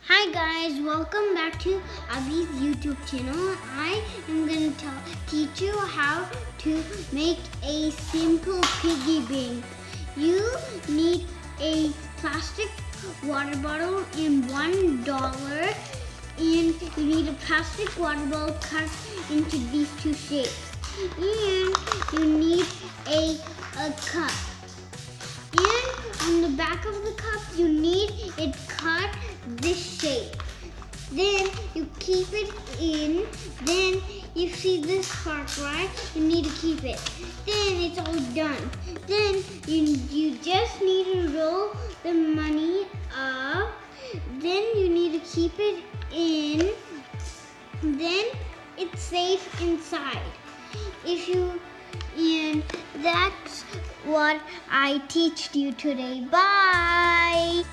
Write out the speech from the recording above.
Hi guys, welcome back to Abhi's YouTube channel. I am going to teach you how to make a simple piggy bank. You need a plastic water bottle and $1, and you need a plastic water bottle cut into these two shapes. And you need a cup. And on the back of the cup, you need it cut this shape. Then you keep it in. Then you see this part, right? You need to keep it. Then it's all done. Then you just need to roll the money up. Then you need to keep it in. Then it's safe inside. And that's what I teach you today. Bye!